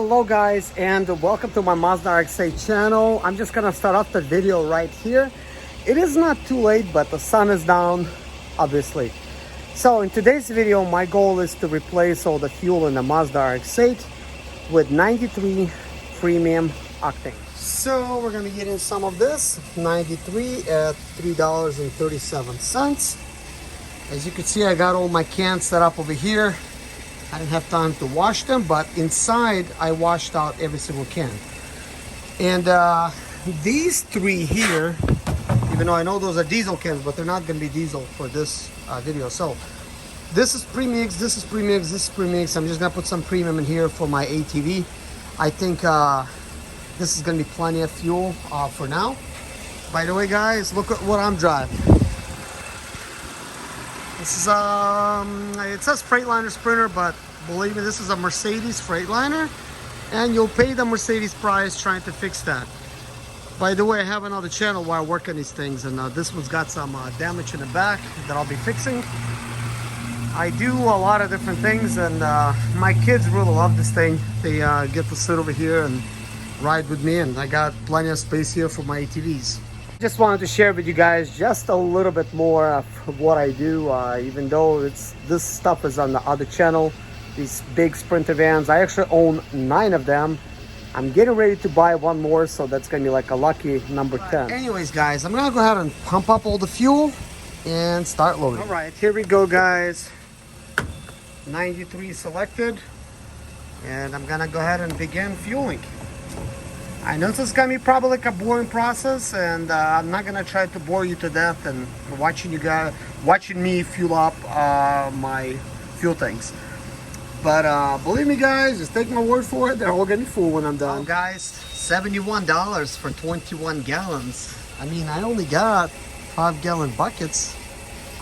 Hello guys, and welcome to my Mazda RX8 channel. I'm just gonna start off the video right here. It is not too late, but the sun is down, obviously. So in today's video, my goal is to replace all the fuel in the Mazda RX8 with 93 premium octane. So we're gonna get in some of this 93 at $3.37. As you can see, I got all my cans set up over here. I didn't have time to wash them, but inside I washed out every single can. And these three here, even though I know those are diesel cans, but they're not going to be diesel for this video. So this is premix, this is premix, this is premix. I'm just going to put some premium in here for my ATV. I think this is going to be plenty of fuel for now. By the way, guys, look at what I'm driving. This is it says Freightliner Sprinter, but believe me, this is a Mercedes Freightliner, and you'll pay the Mercedes price trying to fix that. By the way, I have another channel where I work on these things, and this one's got some damage in the back that I'll be fixing. I do a lot of different things, and my kids really love this thing. They get to sit over here and ride with me, and I got plenty of space here for my ATVs. Just wanted to share with you guys just a little bit more of what I do, even though this stuff is on the other channel. These big Sprinter vans, I actually own 9 of them. I'm getting ready to buy one more, so that's gonna be like a lucky number 10. Anyways, guys, I'm gonna go ahead and pump up all the fuel and start loading. All right, here we go, guys. 93 selected, and I'm gonna go ahead and begin fueling. I know this is gonna be probably like a boring process, and I'm not gonna try to bore you to death and watching me fuel up my fuel tanks. But believe me, guys, just take my word for it, they're all gonna be full when I'm done. Oh, guys, $71 for 21 gallons. I mean, I only got 5-gallon buckets.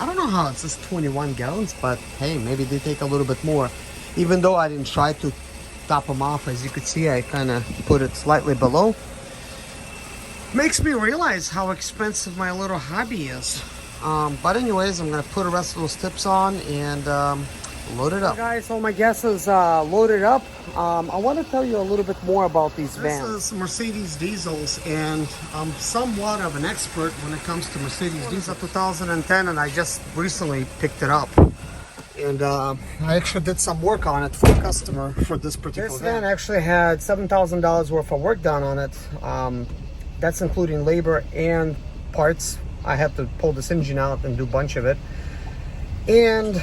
I don't know how it says 21 gallons, but hey, maybe they take a little bit more. Even though I didn't try to top them off, as you could see, I kind of put it slightly below. Makes me realize how expensive my little hobby is. But anyways, I'm gonna put the rest of those tips on and load it up. Okay, guys, so my gas is loaded up. I want to tell you a little bit more about these vans. This is Mercedes diesels, and I'm somewhat of an expert when it comes to Mercedes diesels. It's a 2010, and I just recently picked it up. And I actually did some work on it for a customer for this particular van. This van actually had $7,000 worth of work done on it. That's including labor and parts. I had to pull this engine out and do a bunch of it. And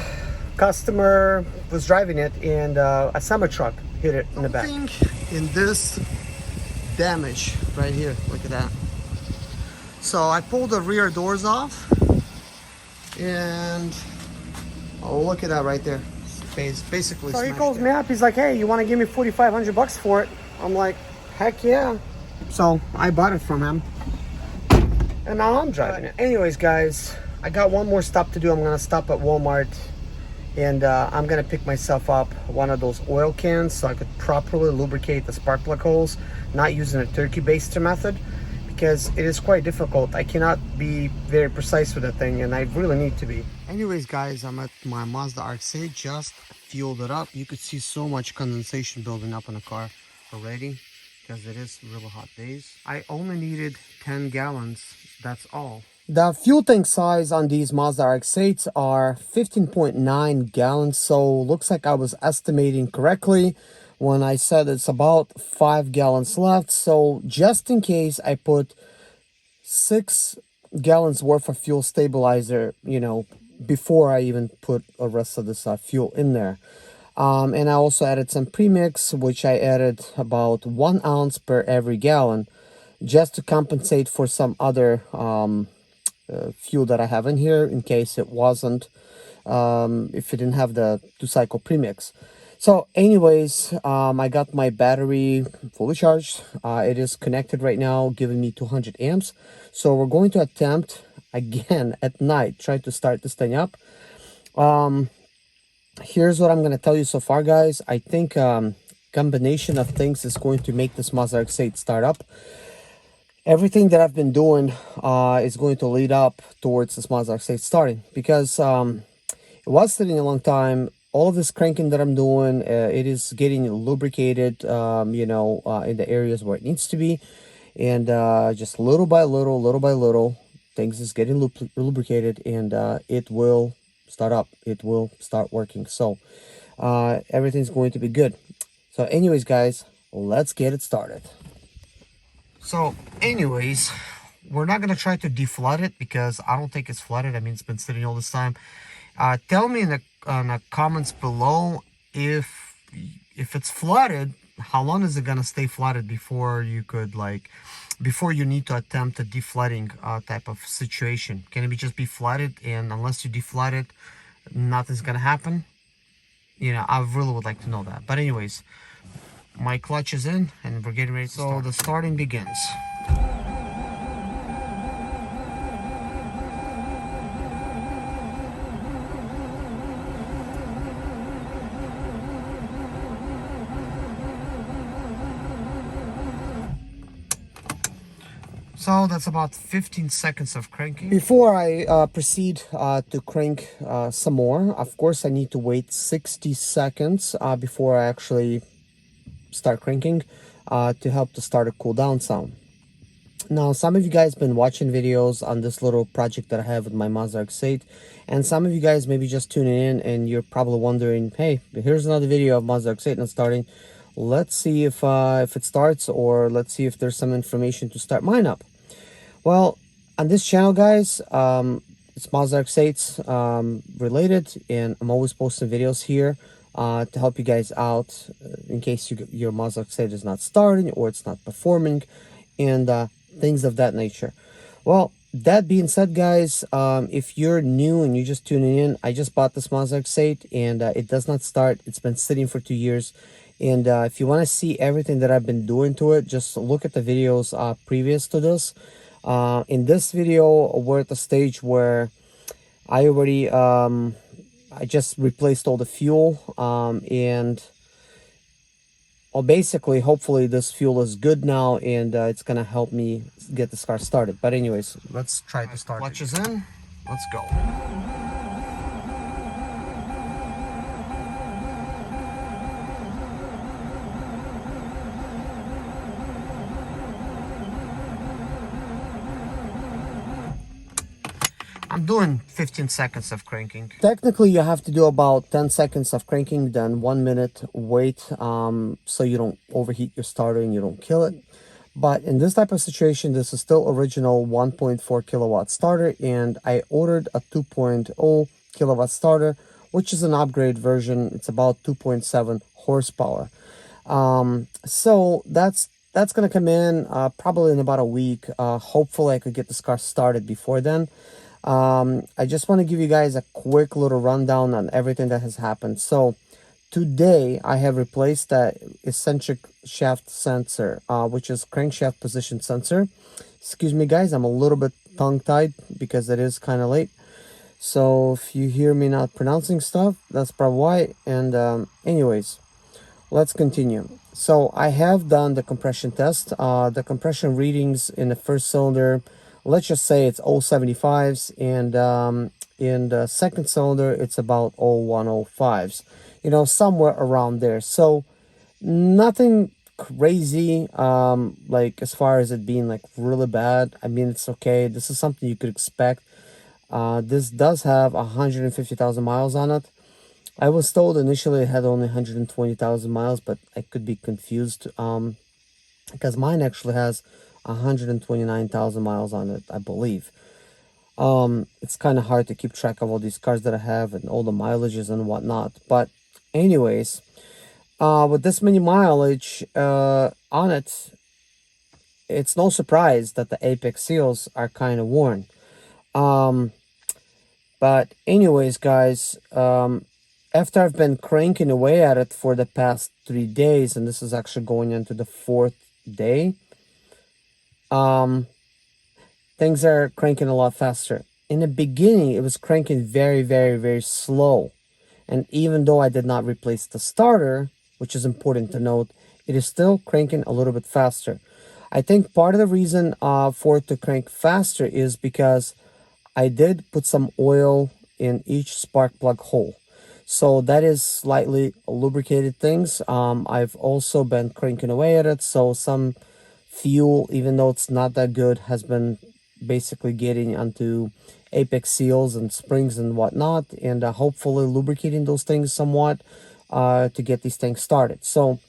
customer was driving it, and a semi-truck hit it in the back. In this damage right here, look at that. So I pulled the rear doors off, and oh, look at that right there. It's basically so he calls me up. He's like, hey, you want to give me $4,500 for it? I'm like, heck yeah. So I bought it from him, and now I'm driving it. Anyways, guys, I got one more stop to do. I'm gonna stop at Walmart, and I'm gonna pick myself up one of those oil cans so I could properly lubricate the spark plug holes, not using a turkey baster method, because it is quite difficult. I cannot be very precise with that thing, and I really need to be. Anyways, guys, I'm at my Mazda RX8, just fueled it up. You could see so much condensation building up in the car already, because it is really hot days. I only needed 10 gallons, that's all. The fuel tank size on these Mazda RX8s are 15.9 gallons, so looks like I was estimating correctly when I said it's about 5 gallons left. So just in case, I put 6 gallons worth of fuel stabilizer, you know, before I even put the rest of this fuel in there. And I also added some premix, which I added about 1 ounce per every gallon, just to compensate for some other fuel that I have in here, in case it wasn't, if it didn't have the 2-cycle premix. So anyways, I got my battery fully charged. It is connected right now, giving me 200 amps. So we're going to attempt again at night, try to start this thing up. Here's what I'm going to tell you so far, guys. I think combination of things is going to make this Mazda RX-8 start up. Everything that I've been doing is going to lead up towards this Mazda RX-8 starting, because it was sitting a long time. all of this cranking that I'm doing, it is getting lubricated, in the areas where it needs to be. And just little by little, things is getting lubricated, and it will start up. It will start working. So everything's going to be good. So anyways, guys, let's get it started. So anyways, we're not going to try to deflood it because I don't think it's flooded. I mean, it's been sitting all this time. Tell me in the comments below if it's flooded, how long is it gonna stay flooded before you could before you need to attempt a deflooding type of situation? Can it just be flooded, and unless you deflood it, nothing's gonna happen? I really would like to know that. But anyways, my clutch is in and we're getting ready to start. So the starting begins. So that's about 15 seconds of cranking. Before I proceed to crank some more, of course I need to wait 60 seconds before I actually start cranking to help the starter cool down some. Now, some of you guys been watching videos on this little project that I have with my Mazda RX8, and some of you guys maybe just tuning in and you're probably wondering, hey, here's another video of Mazda RX8 not starting. Let's see if it starts, or let's see if there's some information to start mine up. Well, on this channel, guys, it's Mazda RX8 related, and I'm always posting videos here to help you guys out in case your Mazda RX8 is not starting or it's not performing, and things of that nature. Well, that being said, guys, if you're new and you're just tuning in, I just bought this Mazda RX8 and it does not start. It's been sitting for 2 years. And if you want to see everything that I've been doing to it, just look at the videos previous to this. In this video, we're at the stage where I already I just replaced all the fuel, and well, basically, hopefully this fuel is good now, and it's gonna help me get this car started. But anyways, let's try to start. Clutch is in. Let's go. I'm doing 15 seconds of cranking. Technically, you have to do about 10 seconds of cranking, then 1 minute wait, so you don't overheat your starter and you don't kill it. But in this type of situation, this is still original 1.4 kilowatt starter, and I ordered a 2.0 kilowatt starter, which is an upgrade version. It's about 2.7 horsepower. So that's gonna come in probably in about a week. Hopefully I could get this car started before then. I just want to give you guys a quick little rundown on everything that has happened. So today I have replaced the eccentric shaft sensor, which is crankshaft position sensor. Excuse me, guys, I'm a little bit tongue-tied because it is kind of late. So if you hear me not pronouncing stuff, that's probably why. And anyways, let's continue. So I have done the compression test. The compression readings in the first cylinder, let's just say it's 0.75s, and in the second cylinder it's about 0.105s, somewhere around there. So nothing crazy, like as far as it being like really bad. I mean, it's okay. This is something you could expect. This does have 150,000 miles on it. I was told initially it had only 120,000 miles, but I could be confused, because mine actually has 129,000 miles on it, I believe. It's kind of hard to keep track of all these cars that I have and all the mileages and whatnot. But anyways, with this many mileage on it, it's no surprise that the apex seals are kind of worn. But anyways, guys, after I've been cranking away at it for the past 3 days, and this is actually going into the 4th day, things are cranking a lot faster. In the beginning, it was cranking very, very, very slow. And even though I did not replace the starter, which is important to note, it is still cranking a little bit faster. I think part of the reason for it to crank faster is because I did put some oil in each spark plug hole. So that is slightly lubricated things. I've also been cranking away at it, so some fuel, even though it's not that good, has been basically getting onto apex seals and springs and whatnot, and hopefully lubricating those things somewhat to get these things started. So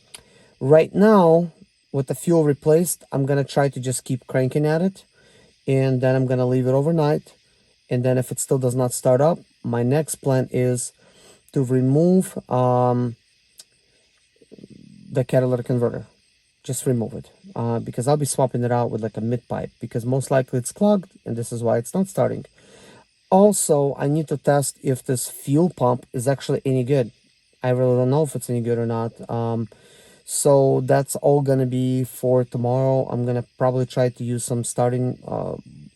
right now, with the fuel replaced, I'm gonna try to just keep cranking at it, and then I'm gonna leave it overnight. And then if it still does not start up, my next plan is to remove the catalytic converter. Just remove it, because I'll be swapping it out with like a mid pipe, because most likely it's clogged, and this is why it's not starting. Also, I need to test if this fuel pump is actually any good. I really don't know if it's any good or not. So that's all gonna be for tomorrow. I'm gonna probably try to use some starting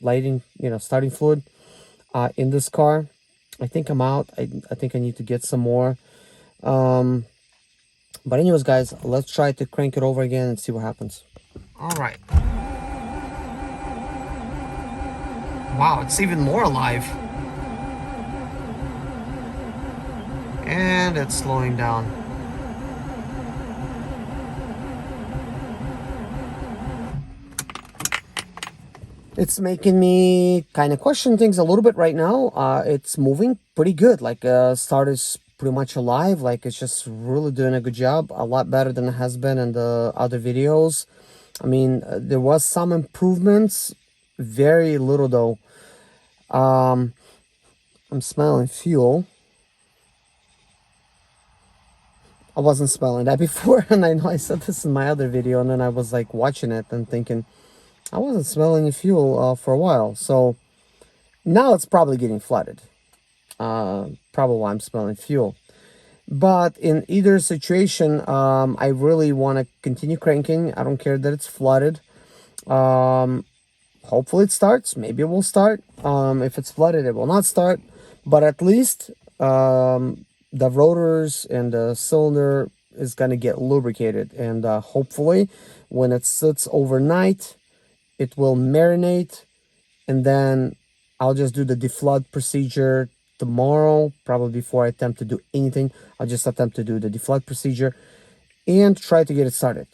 lighting, starting fluid in this car. I think I'm out. I think I need to get some more. But anyways, guys, let's try to crank it over again and see what happens. All right. Wow, it's even more alive. And it's slowing down. It's making me kind of question things a little bit right now. It's moving pretty good. Like, start is pretty much alive. Like, it's just really doing a good job. A lot better than it has been in the other videos. I mean, there was some improvements. Very little, though. I'm smelling fuel. I wasn't smelling that before, and I know I said this in my other video, and then I was like watching it and thinking, I wasn't smelling fuel for a while. So now it's probably getting flooded. Probably why I'm smelling fuel. But in either situation, I really want to continue cranking. I don't care that it's flooded. Hopefully it starts. Maybe it will start. If it's flooded, it will not start. But at least the rotors and the cylinder is going to get lubricated. And hopefully when it sits overnight, it will marinate. And then I'll just do the deflood procedure tomorrow. Probably before I attempt to do anything, I'll just attempt to do the deflood procedure and try to get it started.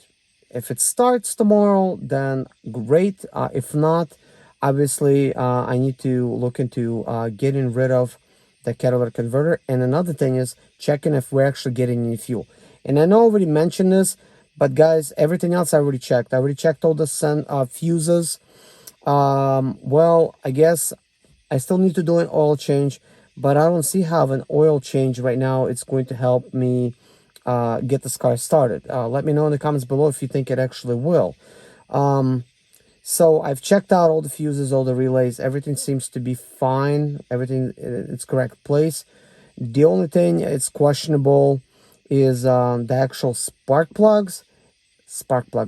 If it starts tomorrow, then great. If not, obviously I need to look into getting rid of the catalytic converter. And another thing is checking if we're actually getting any fuel. And I know I already mentioned this, but guys, everything else I already checked. I already checked all the fuses. Well, I guess I still need to do an oil change, but I don't see how an oil change right now it's going to help me get this car started. Let me know in the comments below if you think it actually will. So I've checked out all the fuses, all the relays. Everything seems to be fine. Everything in its correct place. The only thing it's questionable is the actual spark plug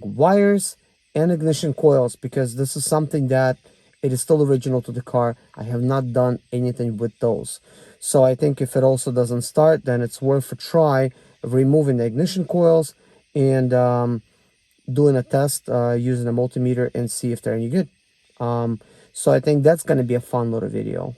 wires, and ignition coils, because this is something that it is still original to the car. I have not done anything with those. So I think if it also doesn't start, then it's worth a try of removing the ignition coils and doing a test using a multimeter and see if they're any good. So I think that's going to be a fun little video.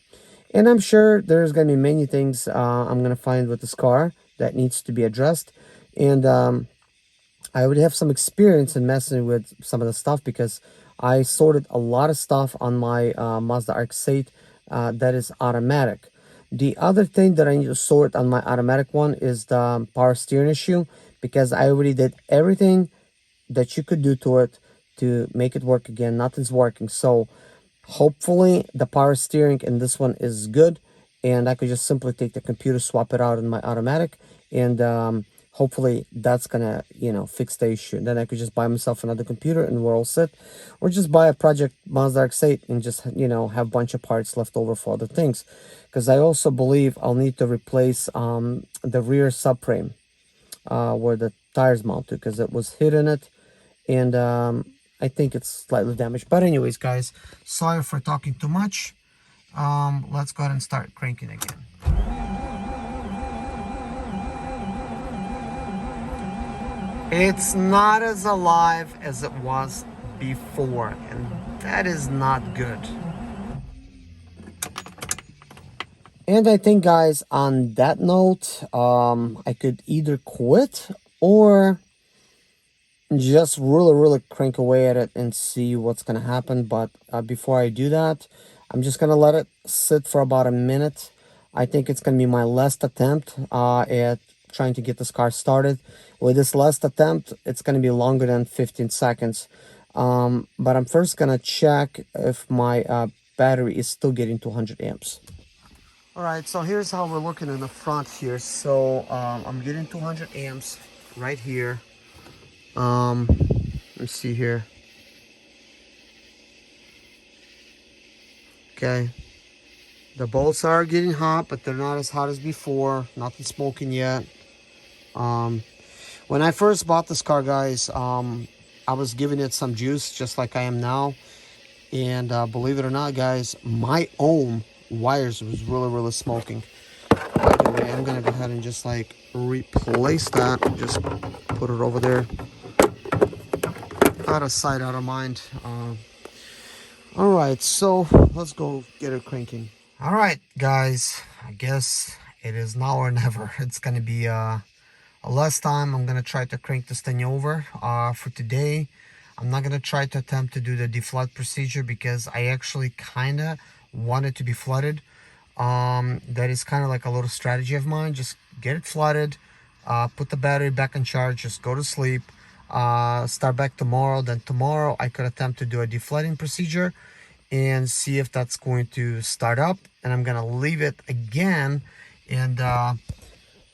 And I'm sure there's going to be many things I'm going to find with this car that needs to be addressed. And I already have some experience in messing with some of the stuff, because I sorted a lot of stuff on my Mazda RX8 that is automatic. The other thing that I need to sort on my automatic one is the power steering issue, because I already did everything that you could do to it to make it work again. Nothing's working. So hopefully the power steering in this one is good, and I could just simply take the computer, swap it out in my automatic, and hopefully that's gonna fix the issue. Then I could just buy myself another computer and we're all set, or just buy a project Mazda RX8 and just have a bunch of parts left over for other things, because I also believe I'll need to replace the rear subframe where the tires mounted, because it was hit in it, and I think it's slightly damaged. But anyways, guys, sorry for talking too much. Let's go ahead and start cranking again. It's not as alive as it was before, and that is not good. And I think, guys, on that note, I could either quit or just really crank away at it and see what's gonna happen. But before I do that, I'm just gonna let it sit for about a minute. I think it's gonna be my last attempt at trying to get this car started. With this last attempt, it's gonna be longer than 15 seconds. But I'm first gonna check if my battery is still getting 200 amps. All right, so here's how we're looking in the front here. So I'm getting 200 amps right here. Let's see here. Okay, the bolts are getting hot, but they're not as hot as before. Nothing smoking yet. When I first bought this car, guys, I was giving it some juice just like I am now. And believe it or not, guys, my own wires was really smoking. By the way, I'm gonna go ahead and just like replace that. Just put it over there. Out of sight, out of mind. All right, so let's go get it cranking. All right, guys, I guess it is now or never. It's gonna be a last time. I'm gonna try to crank this thing over for today. I'm not gonna try to attempt to do the deflood procedure because I actually kind of want it to be flooded. That is kind of like a little strategy of mine. Just get it flooded, put the battery back in charge, just go to sleep, start back tomorrow. Then tomorrow I could attempt to do a deflooding procedure and see if that's going to start up. And I'm gonna leave it again and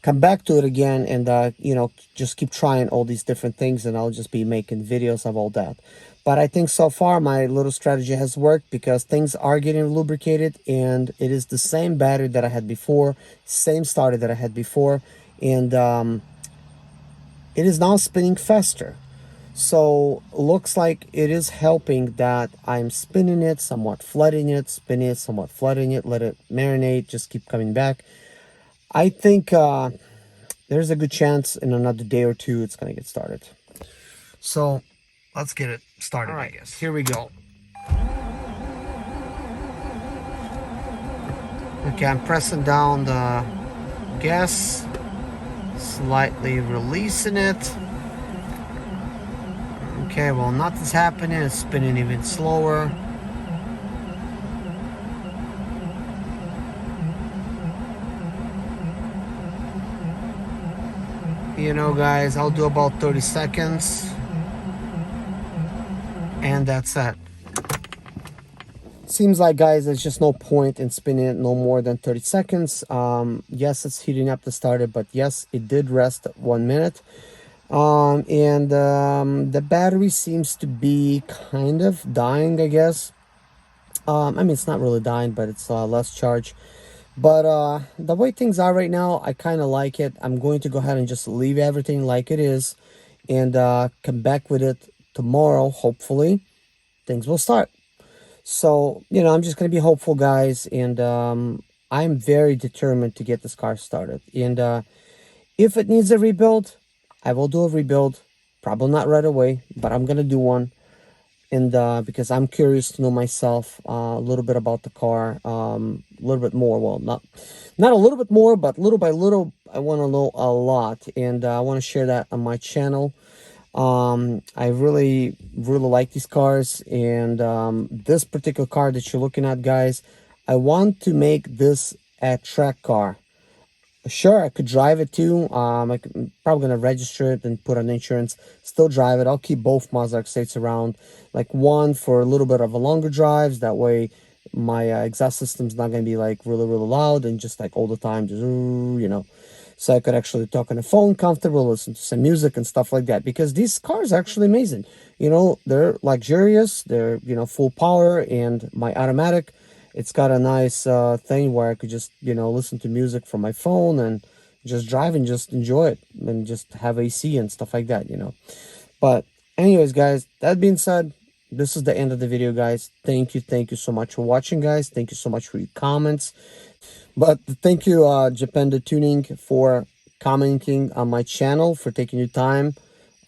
come back to it again and you know, just keep trying all these different things, and I'll just be making videos of all that. But I think so far my little strategy has worked because things are getting lubricated, and it is the same battery that I had before, same starter that I had before, and it is now spinning faster. So looks like it is helping that I'm spinning it, somewhat flooding it, spinning it, somewhat flooding it, let it marinate, just keep coming back. I think there's a good chance in another day or two it's gonna get started. So let's get it started. All right, I guess. Here we go. Okay, I'm pressing down the gas, slightly releasing it. Okay, well, nothing's happening. It's spinning even slower. You know, guys, I'll do about 30 seconds. And that's it. Seems like, guys, there's just no point in spinning it no more than 30 seconds. Yes, it's heating up the starter, but yes, it did rest 1 minute. The battery seems to be kind of dying, I guess. I mean, it's not really dying, but it's less charge. But the way things are right now, I kind of like it. I'm going to go ahead and just leave everything like it is and come back with it tomorrow. Hopefully, things will start. So, you know, I'm just going to be hopeful, guys. And I'm very determined to get this car started. And if it needs a rebuild, I will do a rebuild. Probably not right away, but I'm going to do one. And because I'm curious to know myself a little bit about the car, a little bit more. Well, not a little bit more, but little by little, I want to know a lot, and I want to share that on my channel. I really like these cars, and this particular car that you're looking at, guys, I want to make this a track car. Sure, I could drive it too. I'm probably gonna register it and put on insurance. Still drive it. I'll keep both Mazda RX8s around, like one for a little bit of a longer drives. That way, my exhaust system's not gonna be like really loud and just like all the time, just you know. So I could actually talk on the phone comfortable, listen to some music and stuff like that. Because these cars are actually amazing. You know, they're luxurious. They're, you know, full power, and my automatic, it's got a nice thing where I could just, you know, listen to music from my phone and just drive and just enjoy it and just have AC and stuff like that, you know. But anyways, guys, that being said, this is the end of the video, guys. Thank you so much for watching, guys. Thank you so much for your comments. But thank you, Japenda Tuning, for commenting on my channel, for taking your time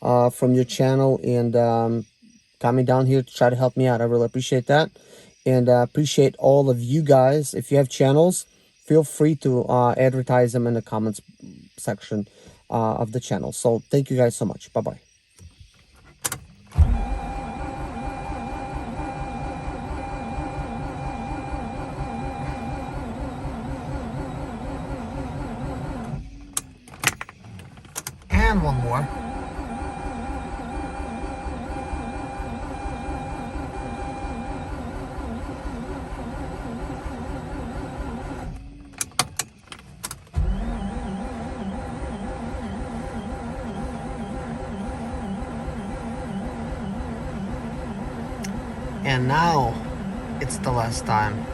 from your channel and coming down here to try to help me out. I really appreciate that. And appreciate all of you guys. If you have channels, feel free to advertise them in the comments section of the channel. So thank you guys so much. Bye-bye. And one more. And now it's the last time.